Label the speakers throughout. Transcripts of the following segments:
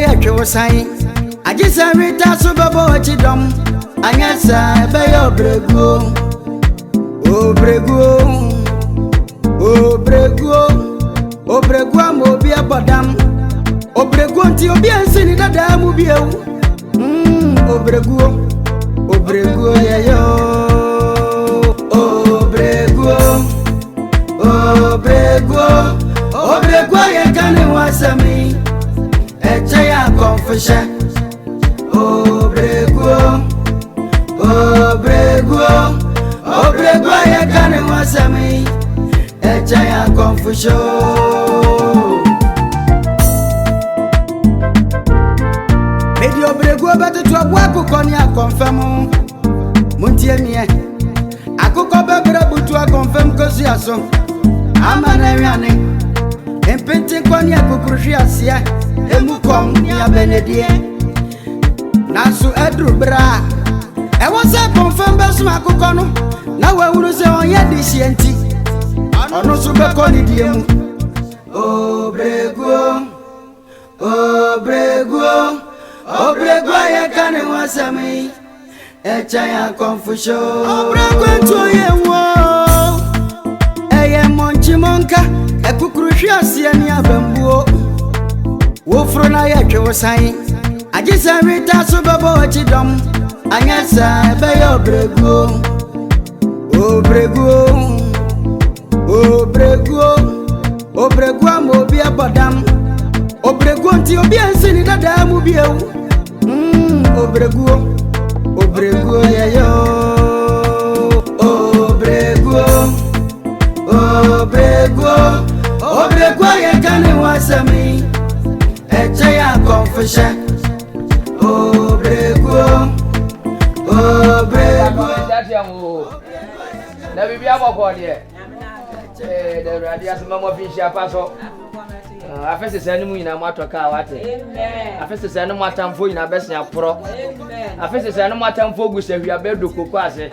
Speaker 1: yet was saying. I just rita so babo chidom. I guess I be OBER3GUO. OBER3GUO. OBER3GUO. OBER3GUO mo be a badam. OBER3GUO ti obi ansini dada mu bi ewu. OBER3GUO. OBER3GUO yeah yo. OBER3GUO. OBER3GUO. OBER3GUO ye kani wasami. Eche ya confession. OBER3GUO. OBER3GUO. OBER3GUO ye kani wasami. Eche ya confession. Medi OBER3GUO beto to abwa koni a confirm. Muntie miye. Akoko bebere butu a confirm kosi aso. Amana wiane. Empente kwani akukruhwi asia. Emukom ya Bediide. Nasu edru bra. E wose confirm besu akoko no. Na wawuru se onye disienti. Ono so be koni diemu. OBER3GUO. OBER3GUO. OBER3GUO ye kani wasami. Echa ya confusion. OBER3GUO to ye wo. Eye monchi monka. Ekukruhwi asia ni abambuo. Wo fro na ye twe saying. Ajisa rita so babo chidom. Anyasa be OBER3GUO. OBER3GUO. OBER3GUO. OBER3GUO mo bi abadam. OBER3GUO ti obi ansini dada mu bi ewu. OBER3GUO. OBER3GUO yeah yo. OBER3GUO. OBER3GUO. OBER3GUO ye kani wasami. Eche ya confession. OBER3GUO. OBER3GUO.
Speaker 2: Na bibi aboko de. The radio mama fish apaso. Afese sanu mu ina matoka wate. Amen. Afese sanu matamfo ina besia pro. Amen. Afese sanu matamfo gusahua bedo koko ase.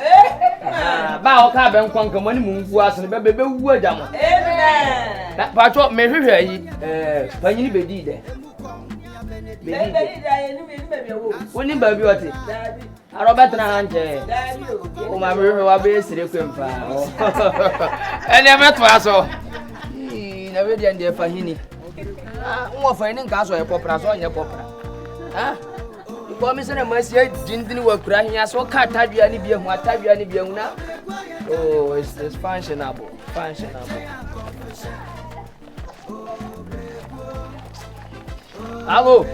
Speaker 2: Ba o ka be nkonka mani mu ngu ase be be wu adamo. Amen. Na pacho me hwehwe yi panyini Bediide. Bediide aye ni me wo. Woni ba bi ote. Robert na hanje. O ma me wa be sire kwempa. Ene meto aso. Na we dia ndie fahini. Nwo fahini nka so e popra so nye popra. Ibo mi se na masia dindini wa kura hia so ka tadua ni bia hu atadua ni bia hu na. Oh, it's functionable. Functionable. Abo.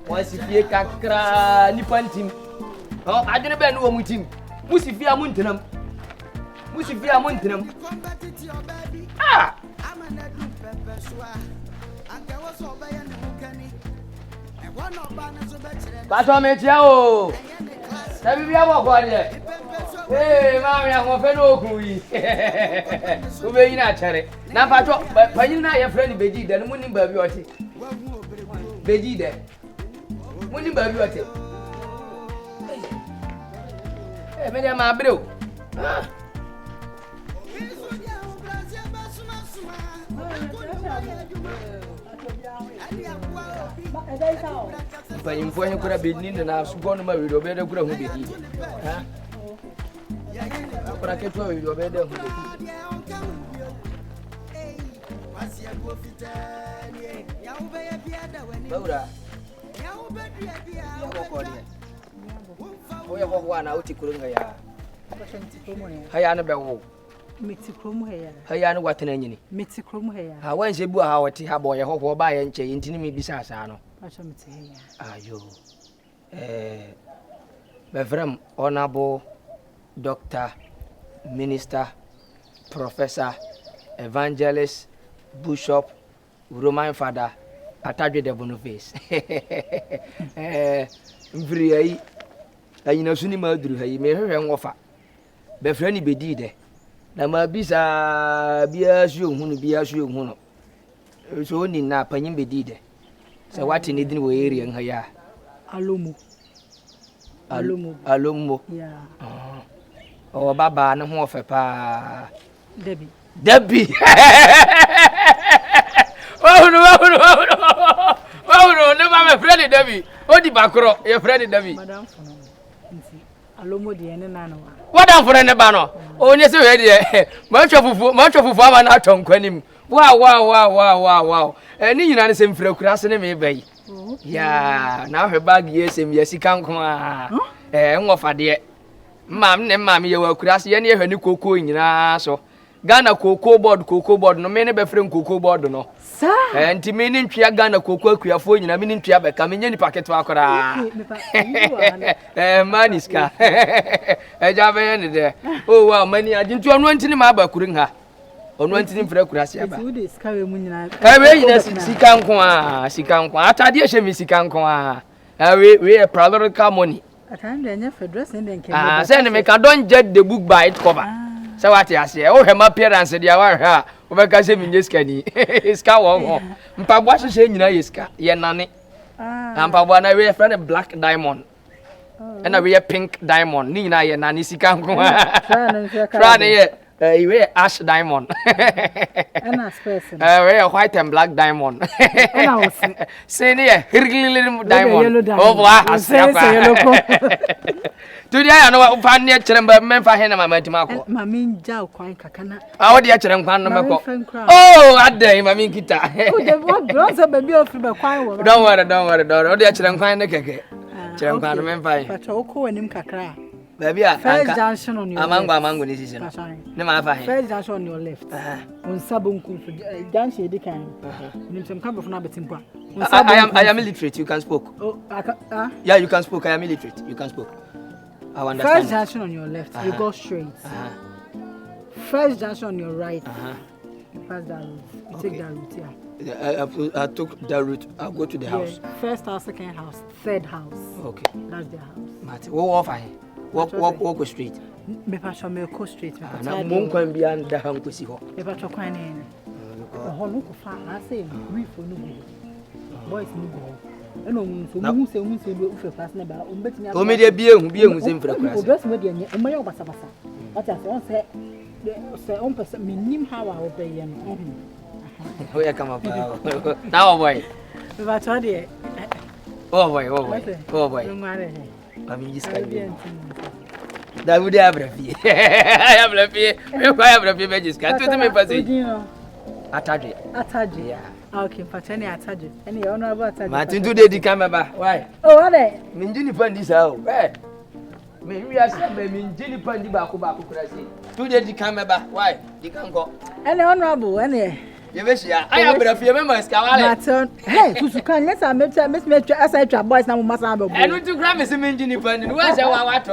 Speaker 2: Wasifie kakra ni pantim. Adwene be no wo mutim. Musifia muntenam. Pato metia o. Na bibi aboko de. Mami akofe no okuyi. Ube yi na chere. Na pato panyin na ye friend Bediide no munim ba bi ote. Bediide. Munim ba bi ote. Me dia ma breu. But you could have been in the house, gone married or better grow with it. But I can tell you better. We have one out to Kurungaya. Hayana Bewo.
Speaker 3: Meticrum hair.
Speaker 2: Hayana what an enemy.
Speaker 3: Meticrum hair.
Speaker 2: I went to Bruwaa, what ha boy, I hope by and change in me bisasano. Are you? Bevram, honorable doctor, minister, professor, evangelist, bishop, Roman father, attached the boniface. Very, I know soon murder, he may have an offer. Befriendly Bediide. Na mabisa bia su hunu so ni na panyin Bediide so what ni din we area nha ya alomo
Speaker 3: yeah
Speaker 2: o baba na ho fe pa
Speaker 3: Debbie
Speaker 2: no, never my friend Debbie. What the backro, your friend Debbie.
Speaker 3: Madam Fono. Alomo di ene na no.
Speaker 2: What am for any banner? Oh, yes, ready. Much of farmer not on Quenim. Wow. And you know, same for crossing me, bay. Yeah, now her bag, yes, and yes, he can't come. Eh, what for dear? Mam, and mammy, you will cross any of her new cocoa in your so. Ghana cocoa board, no many befriend cocoa board, no.
Speaker 3: Sir,
Speaker 2: and to meaning Tia Ghana cocoa, we are for you, and I mean, Tia coming in pocket to Akora. Man is car. I have any there. Oh, well, many I didn't want any mabba couldn't have. On one thing for a crasia.
Speaker 3: food is carry munina.
Speaker 2: Sikanqua. I tell you, she miss Sikanqua. We are proud of car money.
Speaker 3: I can't enough for dressing and
Speaker 2: Send me, I don't judge the book by its cover. So what I say, oh, her appearance at the hour, over Casim in Scanny. It's cow. Papa saying, you nanny. And Papa, I wear a black diamond. And I wear pink diamond. Nina and Nanny Sikanqua. You wear ash diamond.
Speaker 3: And a person.
Speaker 2: Wear white and black diamond. Say near, little diamond. Oh, wow, today I know what found near Chamber Memphis and my Matimaco.
Speaker 3: Mammy Jow quite cacana.
Speaker 2: Oh, dear Chamber. Oh, that day, Mammy Kita.
Speaker 3: What grows up a bill from a choir?
Speaker 2: Don't worry, oh, dear Chamber Cake. Chamber Memphis.
Speaker 3: But Oko and him cacra.
Speaker 2: Baby,
Speaker 3: First junction on your left.
Speaker 2: Among decision.
Speaker 3: First junction on your left. On Sabun Junction, the kind. Name some kind of Nabatimpa.
Speaker 2: I am illiterate, you can speak.
Speaker 3: Oh,
Speaker 2: yeah, you can speak. I am illiterate, you can speak. I understand.
Speaker 3: First junction on your left, you go straight. First junction on your right, you pass that route. You take that route, yeah.
Speaker 2: I took that route. I'll go to the house.
Speaker 3: First house, second house, third house.
Speaker 2: Okay.
Speaker 3: That's their house.
Speaker 2: Marty, walk off. Walk straight.
Speaker 3: Me pass on me go straight.
Speaker 2: I'm going beyond the home to see her.
Speaker 3: Me pass on quite oh, look far. I say we for no boys no go. I know who say we for fast never.
Speaker 2: Oh, me dey be who same for class.
Speaker 3: Just me dey o me basa basa. What I say on person me nim how I obey you.
Speaker 2: Where come up now boy.
Speaker 3: Me pass on there.
Speaker 2: Oh boy. I mean, you can that would have a fee. I have a fee. I have a fee. Magic cat to me, Ataji. Yeah.
Speaker 3: Okay, Patani Ataji. Any honorable Ataji.
Speaker 2: Martin today the camera. Why?
Speaker 3: Oh, are they?
Speaker 2: Minjini Pandi sao. Maybe I said, Minjini Pandi Baku Krasi. Today the camera. Why? You can go.
Speaker 3: Any honorable, any.
Speaker 2: Yes, I have a few members.
Speaker 3: Hey, you can let I met as I try boys now must have.
Speaker 2: I want to grab me some Minjini Pandi. Where's our water?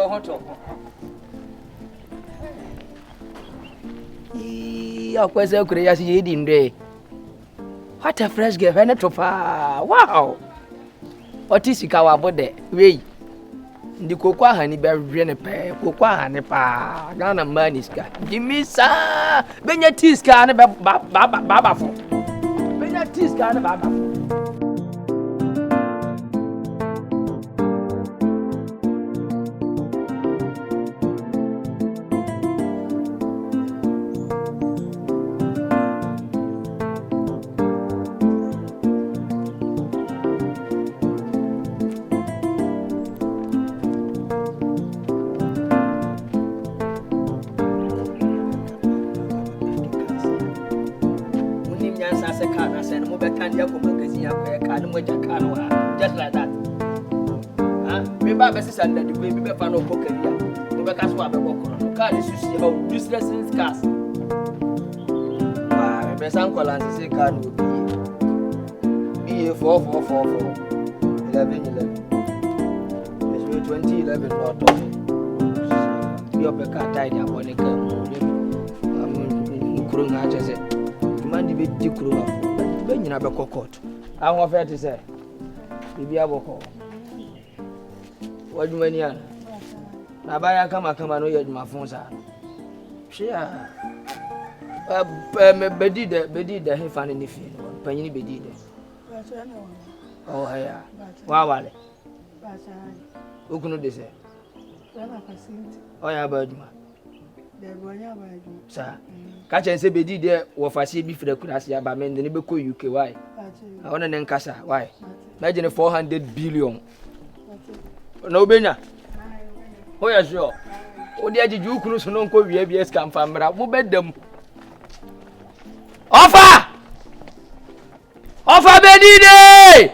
Speaker 2: Of course, I could have seen day. What a fresh girl, wow! What is our body? Wait, the cocoa honey berry pay, cocoa honey pa, Ghana maniska. Jimmy, sir, bring your teeth can baba for. Bring your teeth can baba. Just like that. Remember, Mrs. and the baby fan of poker. Remember, that's what I walk. Car is useless in cars. My uncle and say, car will be 4 11. It's 2011 not talking. You're a car tied up on a car. I'm going to say, man, the big crew. When you have a cocotte, I want fair to say. Bibi aboko. What do you mean? Na baya kama no yɛ ma fon sa. Shia. Bediide he fa ne fi. Panyin Bediide. Oh haya. Wa wale. Okunu de se. Oh ya ba adwuma. Sir, catch and say Bediide wo fasi bi fira kurasi aba men de ne be ko UK why? I want to nkasa why? Imagine 400 billion. No benya. Oh yeah sure. O de agiju kunu so no nko wie bi escam famra mo bedam. Offer Bediide.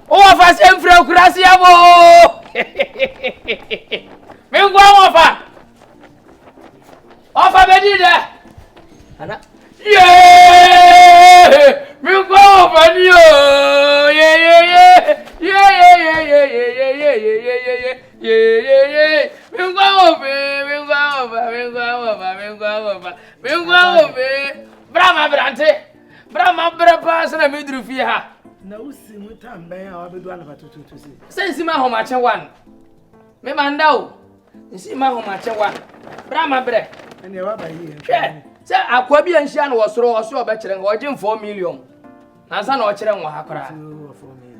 Speaker 2: O fasi fira kurasi abo. Men go offer. Offer Bediide. Ana. Yeah! Me go offer you. Yeah. Me go offer. Brahma brante. Brahma brapa sana me duru fi ha.
Speaker 4: Na usi mutambe a wabedu ala batutu si.
Speaker 2: Sensi ma ho ma che wan. Me manda o. Nsi ma ho ma che wan. Brahma bre.
Speaker 4: Ene wa ba yi.
Speaker 2: Say akwa bi anhia na wosoro oso obekere nga oje 4 million. Na sa na o kire nwa ha kora.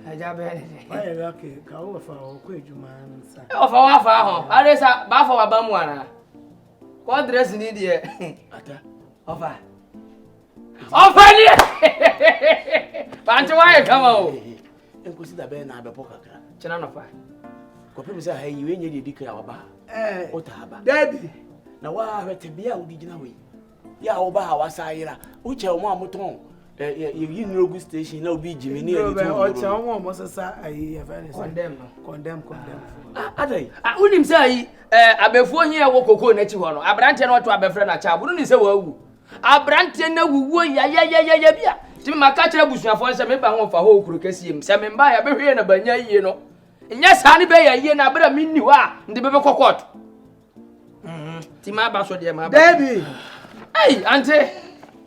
Speaker 2: Aja be ne.
Speaker 4: Ba ye lake ka wo fa o ko ejuma nsa.
Speaker 2: O fa wa fa ho. Are sa ba fa wa ba mu ana. Ko dress ni de.
Speaker 4: Ata.
Speaker 2: Ofa. Ofa ni. Panche wa ye kama o.
Speaker 4: Enkosi da be na abepo kakra.
Speaker 2: China no fa.
Speaker 4: Ko pe se ha yi we nya de dikra wa ba. O ta ba.
Speaker 1: Daddy.
Speaker 4: Na wa hwete bia udi gina we. Ya wo ba ha wa sayira. Uche o mo amoton. You Rogu station na obi jimi ni
Speaker 1: o cha won mo sesa ayi afani condemn
Speaker 4: adai
Speaker 2: unim say abefuo hia wo kokoo na chi ho no abrante na oto abefre na cha buru ni se wawu abrante na wuwo ya bia ti me maka kire busuafo se me ba ho fa ho okuru kasiem se me mba ya behwe na banya yie no nya sa ni be ya yie na abra minni wa ndi be kokot ti ma ba so de ma ba
Speaker 1: Baby
Speaker 2: ai ante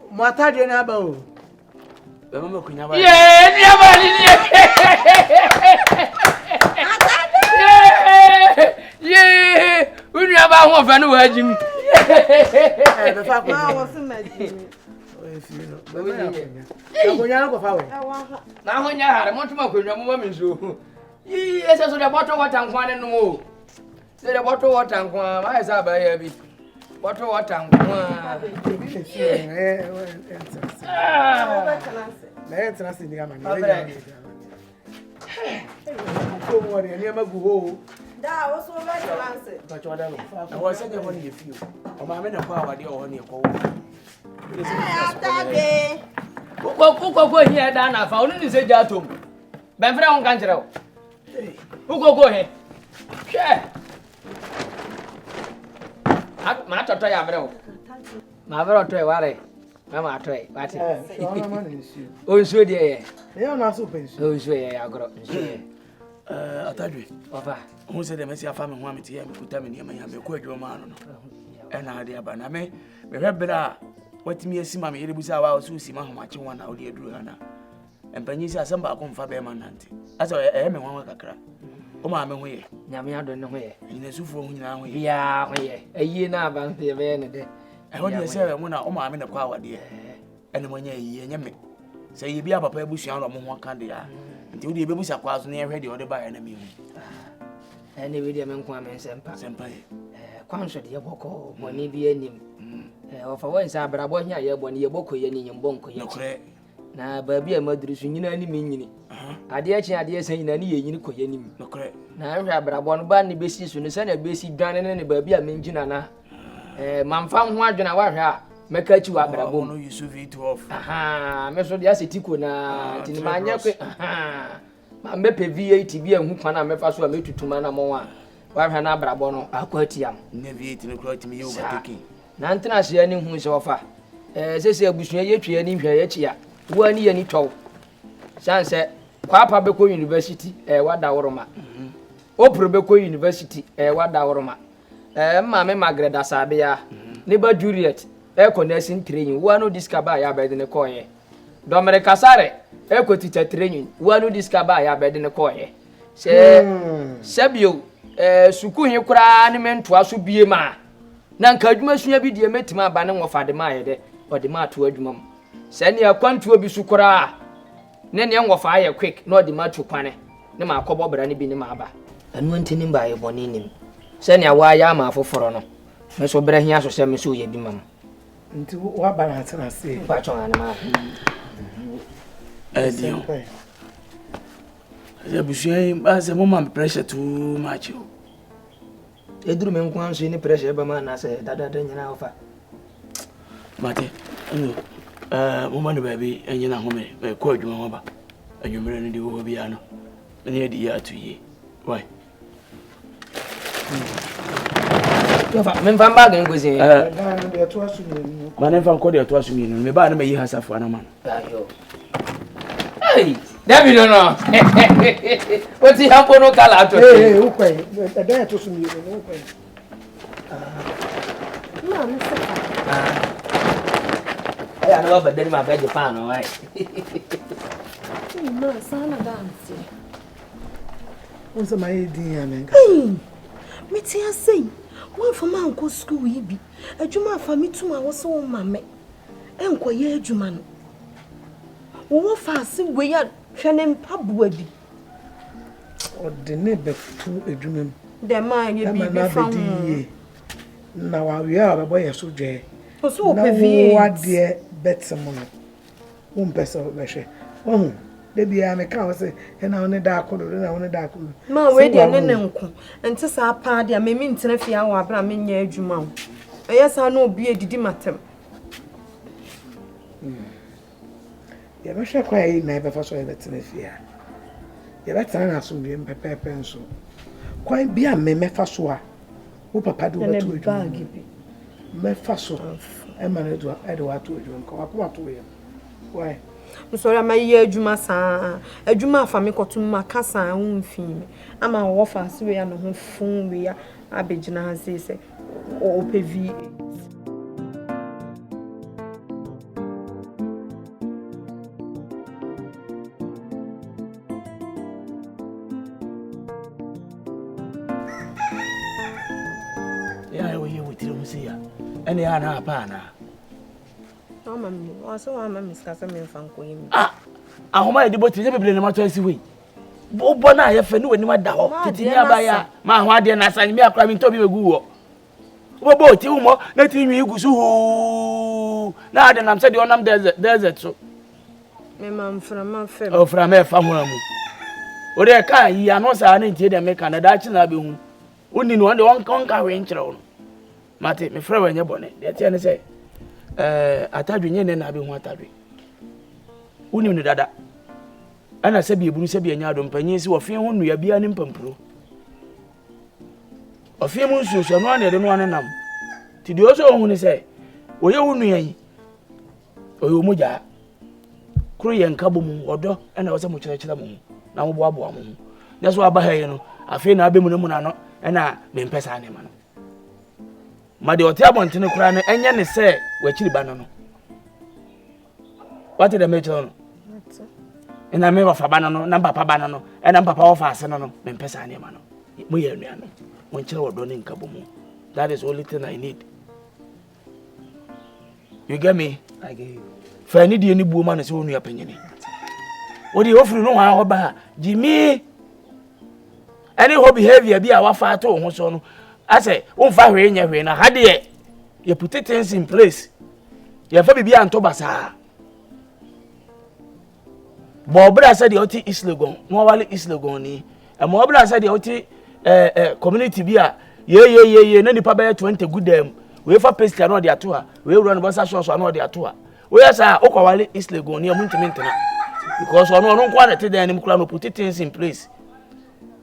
Speaker 1: mo atade na ba o
Speaker 4: be mama kunya ba
Speaker 2: yeah ni ba ni yeah unu aba ho fa no wajim
Speaker 1: be fa ko
Speaker 3: Ah, what's the magic?
Speaker 1: o efi no be na konya na ko fa we
Speaker 2: na ho nya hare mo tuma konwa mo ma nso yi ese so de bottle water nkwan ne no o se de bottle water nkwan ma esa ba ya bi bottle water nkwan
Speaker 1: na entra se ndiga mani ko mo re ni ma gu ho
Speaker 3: Da, what's the magic?
Speaker 4: ba choda no na wo se de ho ni fiu o ma me na kwa awade o ho ni ko
Speaker 2: ko hia da na fa onu ni se ja tom ben fra on kan kire o ko he hwe ma toto ya bre o ma bre to e ware ma to e wati
Speaker 1: so na ma ni si
Speaker 2: o nso de ye
Speaker 1: e na so pension
Speaker 2: o nso ye agro nso ye
Speaker 4: atadwe
Speaker 2: ofa
Speaker 4: ho se de me si afa me ho amete ya me kuta me ne ma ya me ko adwuma no ena ade aba na me hwe bra watimi asima me yere busa wa so sima homache wana odi eduru ana empanyi si asamba akomfa be ma nante asa me nwa kakra o ma me ho ye
Speaker 2: nyame ado ne ho ye
Speaker 4: nyina sufuo ho nyina ho ye
Speaker 2: bia ho ye ayi na aban ye be ne de
Speaker 4: ho de se we na o ma me ne kwa awade ene mo nya yi nya me se yi bia papa ebusua no mo ho aka de ya nti odi ebebusa kwa so ne hwe de odi ba ya na me hu
Speaker 2: ene we de me nko amen sempa
Speaker 4: ye
Speaker 2: kwanso de yeboko boni bi anim ofa wansa abrabo hia ye boni yeboko ye ni nyembonko ye na baabi a maduru so nyina ni menyini ade a chi ade a san nyina ni ye nyini ko ye nim na hwe abrabo no ba ne besi so ne sana besi dwane ne baabi a menjina na mamfa ho adwena wa hwe a meka chi wa abrabo
Speaker 4: no Yusuf it-off
Speaker 2: me so de asetiko na tini manya ko ma mepe V8 bi ehu kwana mefa so a metutuma na mo wa hwe na abrabo no akwatiam
Speaker 4: ne V8 no kro timi ye overtaking
Speaker 2: na ntena se ani hu se ofa sese abusua ye twe ani hwa ye chia wo ani ye ni tɔw sanse kwapa be ko university wada woroma opro be ko university wada woroma mma me magreda sabia ne ba Juliet ko nursing training wo anu discover ya be de ne koye domere kasare ko teacher training wo anu discover ya be de ne koye se sabio suku hi kura ne mentoa so bie ma na nka adwuma sua bi de metima aba ne ngofa de ma ye de ode ma to adwuma mu se ne akwantuo bi su kura ne ngofa aye quick na ode ma to kwane ne ma akobɔ bra ne bi ne ma aba anu antini mba ye boni nim se ne wa ya ma foforo no me so bere hia so se me so ye bi mam
Speaker 5: nti wa balance na say
Speaker 2: ba chon ana ma
Speaker 4: Dio. Ya bushie ba se mo mam pressure too much.
Speaker 2: eduru me nko anso ni pressure ba ma na se dada nyina ofa
Speaker 4: Mate. Mo man baby enyina home ko adwuma ho ba. Adwumere no di wo bia no. Ne di ya to ye. Why?
Speaker 2: yo fa me mfa bag ngozi
Speaker 5: na de to asu ni
Speaker 4: Ma ne fa ko de to asu mi no me ba na me yi hasafo na man.
Speaker 2: ayo hey David no what you happen no kala to
Speaker 5: who kwai de to asu ni no kwai
Speaker 3: No, no,
Speaker 2: ay ana ba badani ma ba Japan no ai
Speaker 3: no, sana dance.
Speaker 5: What's my idea, man?
Speaker 3: Me tia say, one for man go school yi bi. Adwuma fa me tuma wo so mame. Enko ye adwuma no. Wo fa se we ya hwene mpaboa bi.
Speaker 5: O de ne betu adwuma.
Speaker 3: The man ye bi be fa ho.
Speaker 5: Na wa wi a bebo ye so dwe.
Speaker 3: O so opevi.
Speaker 5: Wa de betem no. Wo mpesa be hwe. Wo de bia me ka wo se na woni da akodo na woni da akodo.
Speaker 3: Ma we de ne nko. Enti sa pa de me ntena fia wo abra me nya adwuma wo. Eya sa na obi edidi matem.
Speaker 5: Ya be hwe kwa yi na be fa so ye betena fia. Ya betena na so bi pepepe nso. Kwa bia me fa so a wo papa do betu adwuma. Me fa so e ma na do e de wa to adwuma ko wa to ye. Why?
Speaker 3: Musora ma ye adwuma saa adwuma afa me kotum makasa unfin ama wo fa se we ya no ho fun we ya abegina ha se o pevi
Speaker 4: Ya we ye witire mu se ya ene ya na apa na
Speaker 3: mami waso wa mami skasa me fanko yimi
Speaker 4: ahoma ye di boti je bebre na mato asi we bo na ye fe ni wani ma da ho titi ni abaya ma ho ade na san mi akra mi to bi begu wo bo ti umo na ti nwi igusu hu na ade nam se de onam desert so
Speaker 3: me mam frama fem
Speaker 4: o fra me fa ho amu o de ka yi ano sa na ntie de me ka na da chi na be hu uni no de won ka we nkyere wo mate me fra wa nye bone de tie ne se atadwe nye ne na be hu atadwe unim ne dada ana se bie buru se bie nya do mpanyin si wo fe ho nua bia ne mpampuro ofie mu nsuso no na de no anenam ti de oso hu ne se oye hu nua yi oye mu ja kro ye nka bo mu odo ana wo se mu kyerɛ mu na mo boaboa mu ne so aba ha yi no afie na abe mu ne mu na no ana me mpesa ne ma no ma de ote abontene kura no enye ne se wachiri ba no what did I make on ina me wa fa ba no na papa ba no ena papa wo fa ase no me mpesa ne ma no mo ye nua no mo nkyere wodo ne nka bo mu that is only thing I need you get me
Speaker 2: I get you
Speaker 4: fa ni die ni buo ma no se wonu apanyini odi ofiri no ha oba Jimmy any ho behavior bi a wa fa to ho so no I say unfa hwe nya hwe na hade ye put things in place ye fa bibia anto basa bo bra said the oti islegon no wale islegon ni e mo bra said the oti community bia ye na nipa be 20 good dem we fa paste no de ato ha we run bossa show so no de ato ha we yasa okwa wale islegon ni amuntimi ntena because ono nko na te dan ni mkura no put things in place.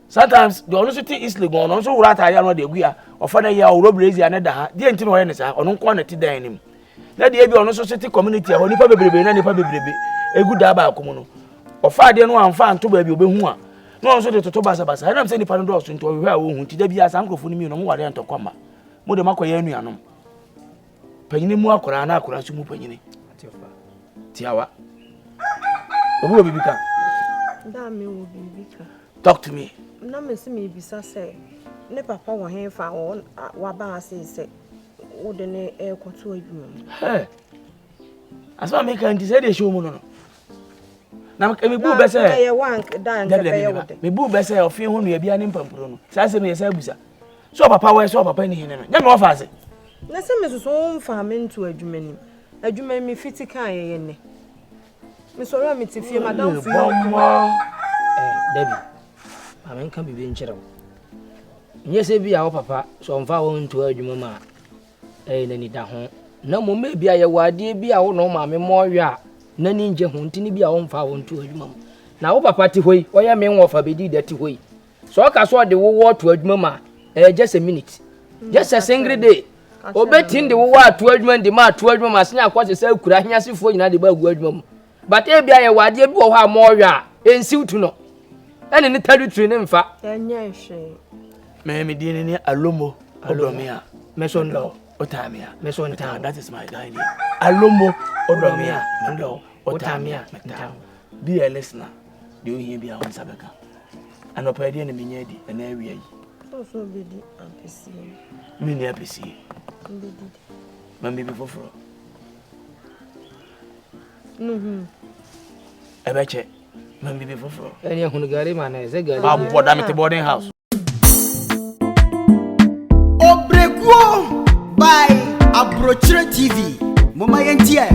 Speaker 4: Sometimes the honesty is legal on so rata ya no de gua ofana ya orobrezi ane da ha die ntino ye ne sa ono nko na ti dan nim na de bi ono so city community a nipa bebrebe na nipa bebrebe eguda ba akomo no ofa de no amfa anto ba bi obehu a no on so de toto basa basa na mse nipa no do so nto hwe a wo hu ti da bi asa nkrofo ni mi no mo ware antokoma mo de makoya anuanom panyini mu akora na akora so mu panyini tiawa obu bibika
Speaker 3: da me wo bibika
Speaker 4: talk to me.
Speaker 3: Na me se me bisa se ne papa wo hen fa wa ba se wo de ne ekoto adwuma
Speaker 4: eh asma me kan ti se de show mu no na me bu be se
Speaker 3: ye wank dan ke be ye wo de
Speaker 4: me bu be se ofie ho nua bia ne mpampuro no sa se me yesa busa so papa we so papa ni hene no nya me wo fa se
Speaker 3: Na se me so fa me nto adwuma nim. Adwuma mi fiti kan ye ne. Me soro me ti fie madam fu yo.
Speaker 2: Debbie. Amen kan bibi nkyerɛ wo. Nye se bi a wo papa so mfa wo nto adwuma ma nani da ho. Na mo me bi a ye wade bi a wo no ma me mo hwe a nani nje ho ntini bi a wo mfa wo nto adwuma mo. Na wo papa ti hoi, wo ye me nwofa Bediide ti hoi. So ka so de wo to adwuma ma just a minute. Just a single day. Obetin de wo to adwuma de ma to adwuma ma senya kwase sa kura hiasefo nyina de ba gu adwuma mo. But e bia ye wade bi wo ha mo hwe a ensiw tu no. Ene ni territory ne mfa.
Speaker 3: Enya hwe.
Speaker 4: Me di ni alomo odomia.
Speaker 2: Meson law.
Speaker 4: Otamia.
Speaker 2: Meson town.
Speaker 4: That is my guy. Alomo odomia. Mendo. Otamia. Meta. Be a listener. Do you hear me on Sabeka? And operating in the Minyadi and area.
Speaker 3: So Bedi apesi.
Speaker 4: Mini apesi.
Speaker 3: Bedi.
Speaker 4: Mammy before. I bet you. Mammy before.
Speaker 2: Any Hunagari man is a girl.
Speaker 4: I'm at the boarding house.
Speaker 1: OBER3GUO by Akyere TV. Mama yentie.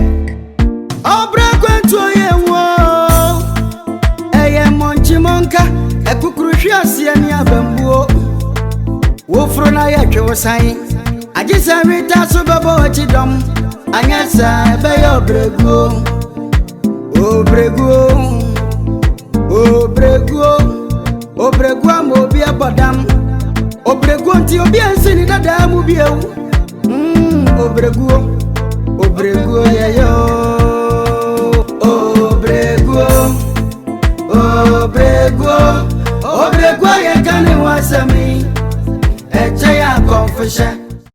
Speaker 1: OBER3GUO eye monchimonka ekukuru asia ni abambuo. Wo fro na ye twe san. Agisa rita so babo chidom. Anyasa be OBER3GUO. OBER3GUO mo bi abodam. OBER3GUO nti obi ansini dada mu bi ewu. OBER3GUO ye yo. OBER3GUO ye kane wasami. Eche ya confession.